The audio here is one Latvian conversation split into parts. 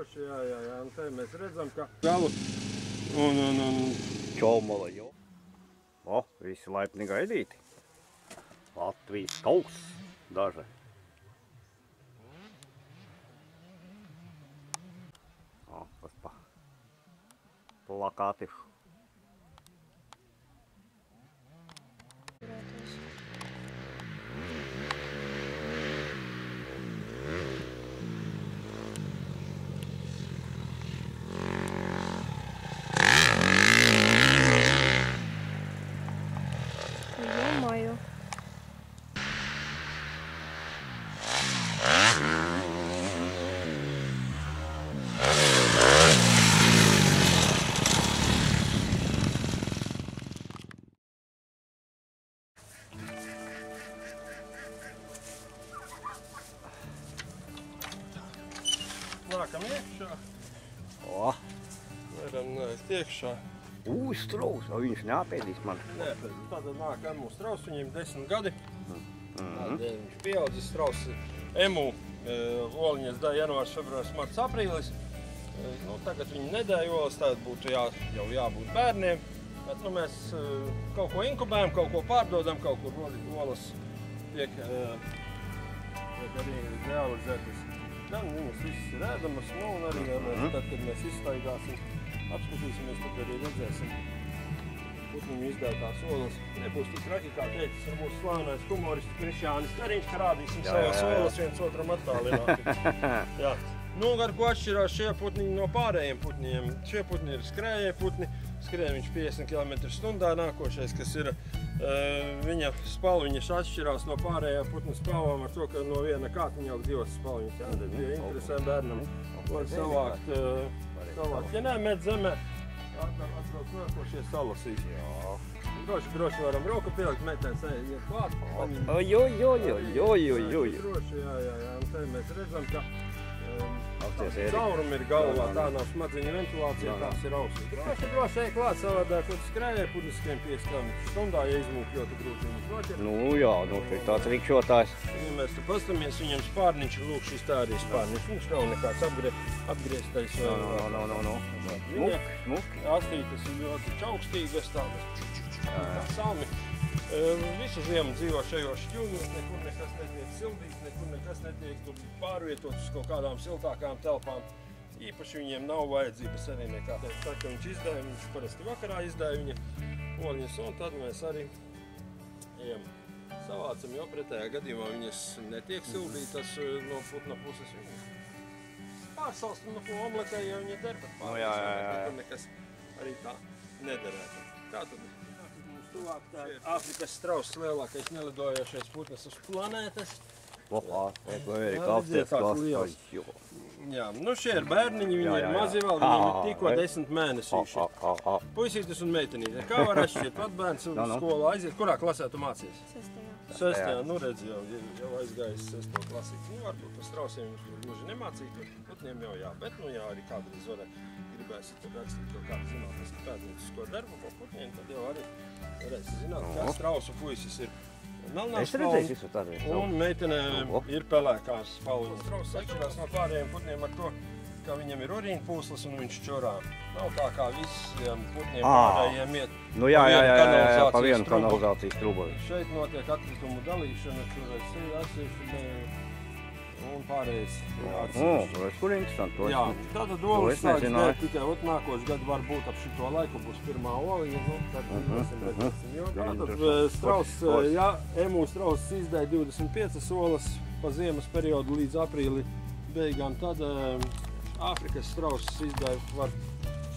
droši, jā, un te mēs redzam, ka galu un Čomala jau. O, visi laipni gaidīti. Latvijas tauks daži. O, kas pa plakātišu. Ё-моё. nākam iekšā. O, Varam nākt iekšā. Strauss, vai viņš neapēdīs man? Neapēdīs. Tātad nāk emu strauss, viņiem 10 gadi. Tādēļ viņš pieaudzis strauss. Emu oliņas dēja janvārs, februārs, marts, aprīlis. Tagad viņi nedēja olas, tagad būtu jau jābūt bērniem. Bet mēs kaut ko inkubējam, kaut ko pārdodam, kaut kur olas tiek arī realizētas. Gan viņas visas ir ēdamas, un arī tad, kad mēs izstaigāsim, apskatīsimies, tad arī redzēsim putniņu izdētās olas. Nebūs tik traki, kā teicis ar mūsu slavenais humorists Krišjānis Kariņš, ka rādīsim savas olas viens otram attālināti. Ar ko atšķirās šie putniņi no pārējiem putniņiem? Šie putni ir skrējēji putni, skrien viņš 50 km/h, nākošais, kas ir viņa spalviņas atšķirās no pārējā putna spalvām ar to, ka no viena kātiņa aug divas spalviņas. Tad bija interesē bērnam var savākt. Ja nē, met zemē, atbrauc nākošie salasīs. Droši varam roku pielikt, metēs iet klāt. Droši, jā. Un te mēs redzam, ka caurumi ir galvā, tā nav smadziņa ventilācija, tās ir ausis. Droši ej klāt, savādāk, kad skrējai putniskiem 50 km/h, ja izmūk ļoti grūti viņus noķert. Jā, šeit tāds rikšotājs. Ja mēs te pastamies, viņam spārniņš ir lūk šis tā arī spārniņš. Viņš nav nekāds apgrieztais. Smuki. Astītes ir ļoti čaukstīgas, tādas salmi. Visu ziemu dzīvo šajos šķūņos, nekur nekas netiek sildīts, nekur nekas netiek pārvietots uz kaut kādām siltākām telpām. Īpaši viņiem nav vajadzības arī nekā. Tā, ka viņš izdēja, viņš parasti vakarā izdēja viņa oliņas, un tad mēs arī ejam savācam, jo pretējā gadījumā viņas netiek sildītas no putna puses. Viņas pārsalstam no ko omletē, ja viņa der, bet pārsalstam nekas arī tā nederētu. Tātad tuvāk tā Āfrikas strauss lielākais nelidojošais putns uz planētas. Jā, šie ir bērniņi, viņi ir mazi vēl, viņiem ir tikko 10 mēnesīši. Puisītis un meitenīte. Kā var atšķirt? Pat bērns skolā aiziet. Kurā klasē tu mācies? 6. Redz, jau aizgājis 6. klasīt. Varbūt par strausiem viņš tur gluži nemācīt, bet putniem jau jā. Bet, arī kādreiz gribēsit rakstīt kaut kādu zinātnisku pētniecisko darbu par putniem, tad jau arī varēs zināt, kā strausu puisis ir melnās spalvas, un meitene ir pelēkās spalviņas. Strauss atšķirās no pārējiem putniem ar to, ka viņam ir urīna pūslis un viņš čurā. Nav tā kā visiem putniem pārējiem iet pa vienu kanalizācijas trubu. Šeit notiek atkritumu dalīšana, tur ir atsevišķi un pārējais atsevišķi. Kur interesanti, to es nezināju. Tātad olas sāks dēt tikai nākošu gadu var būt ap šito laiku, būs pirmā oliņa, tad redzēsim. Tātad strauss, emu strauss izdēja 25 olas pa ziemas periodu līdz aprīli beigām, tad Āfrikas strauss izdēja var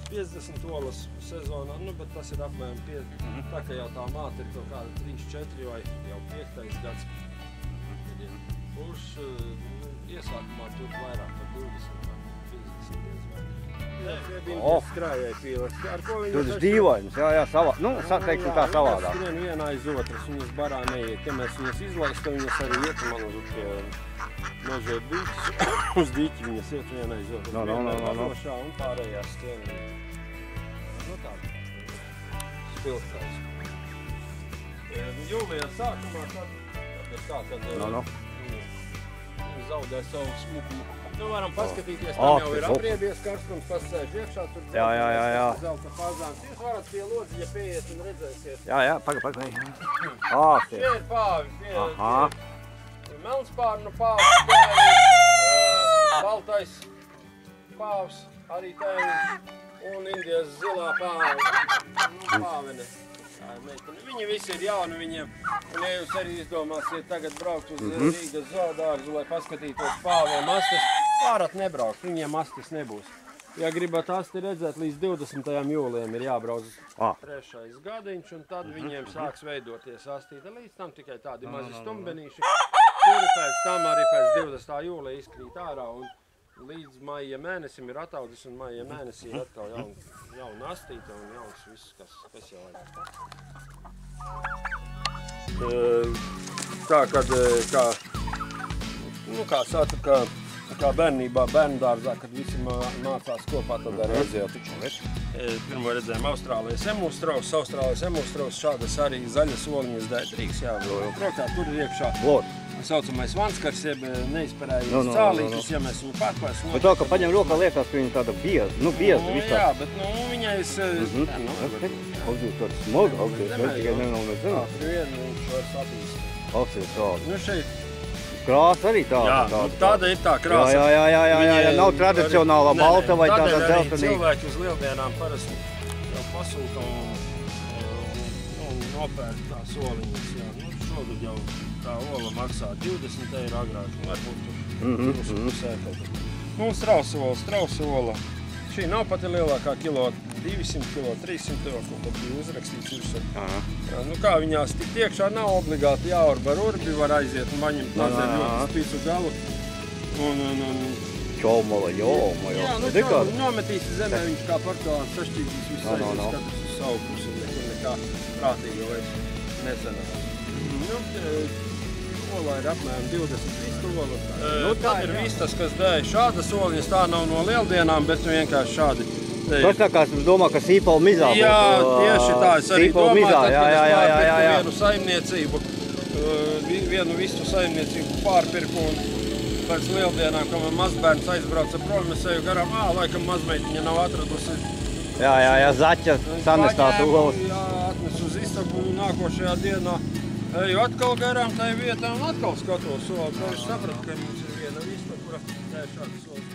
50 olas sezonā, bet tas ir apmēram 5, tā ka jau tā māte ir kaut kāda 3, 4 vai jau 5. gads. Kurš iesākumā tur vairāk par 20 vai 50 diezvēr. Tie bija skrājēji pīles. Tur ir dīvains, teiksim tā savādāk. Viņas skrien viena aiz otras, viņas barā neiet. Ja mēs viņas izlaistam, viņas arī iet man uz meža dīķis. Uz dīķi viņas iet viena aiz otras. Vadošā un pārējās skrien. Tāda spilgtājs. Jūlijā sākumā tad ir tā, kad viņi zaudē savu smukumu. Nu varam paskatīties, tam jau ir apriebies karstums, pasēž iekšā, tur zelta fazāns. Jūs varat pie lodziņa pieiet un redzēsiet. Jā, paga. Šie ir pāvi, melnspārnu pāvs, baltais pāvs, arī tēviņš, un Indijas zilā pāvene. Viņi visi ir jauni viņiem, un ja jūs arī izdomāsiet tagad braukt uz Rīgas zoodārzu, lai paskatītos pāviem astes, varat nebraukt, viņiem astes nebūs. Ja gribat asti redzēt, līdz 20. jūlijam ir jābrauc 3. gadiņš, un tad viņiem sāks veidoties astīte. Līdz tam tikai tādi mazi stumbenīši, kuri pēc tam arī pēc 20. jūlija izkrīt ārā, un līdz maija mēnesim ir ataudzis, un maija mēnesī ir atkal jauna astīte un jauns viss, kas jau ir. Tā, kad, kā bērnībā, bērndārzā, kad visi mācās kopā, tad arī pirmo redzējām Austrālijas emūstrauss, šādas arī zaļas oliņas dētrīgas, protā, tur ir iekšā. Saucamais vanskars, jeb neizparējums cālītis, ja mēs viņu pārklāsim. Bet to, ka paņem rokā liekas, ka viņa tāda bieza, vispār. Jā, bet viņai Tāda smaga, tikai nenolēc zinu. Viņš var sapīst. Absolūti. Šeit. Krāsa arī tāda. Jā, tāda ir tā krāsa. Jā, nav tradicionālā balta vai tāda zeltainīga. Tādēļ arī cilvēki uz lieldienām parasti jau pasūta un nopērk tās oliņas. Šogad jau tā ola maksā 20 eiro agrāk, varbūt tur 2,5 Strausa ola. Šī nav pati lielākā kilo, 200 kilo, 300 eiro, ko tad bija uzrakstīts virsū. Kā viņās tikt iekšā, nav obligāti jāurba ar urbi, var aiziet un paņemt tādēļ ļoti spīcu galu. Čomala, Jā, nometīsi zemē, viņš kā porcelāns sašķīdīs, viss aizies katrs uz savu pusi, un nekur nekā prātīga vairs nesanāk. Olā ir apmēram 20 vistu olas. Tad ir vistas, kas dēja šādas oliņas, tā nav no lieldienām, bet vienkārši šādi. Tas tā kā es domāju, ka sīpola mizā būtu. Jā, tieši tā, es arī domāju, tad, kad es pārpirku vienu vistu saimniecību pārpirku un pēc lieldienām, kad man mazbērns aizbrauca prom, es eju garām, laikam mazmeitiņa nav atradusi. Jā, zaķa sanestātu olas. Jā, atnes uz istabu un nākošajā dienā eju atkal garām tai vietā un atkal skatos soli. Tad es sapratu, ka mums ir viena vista, kura šādas solis.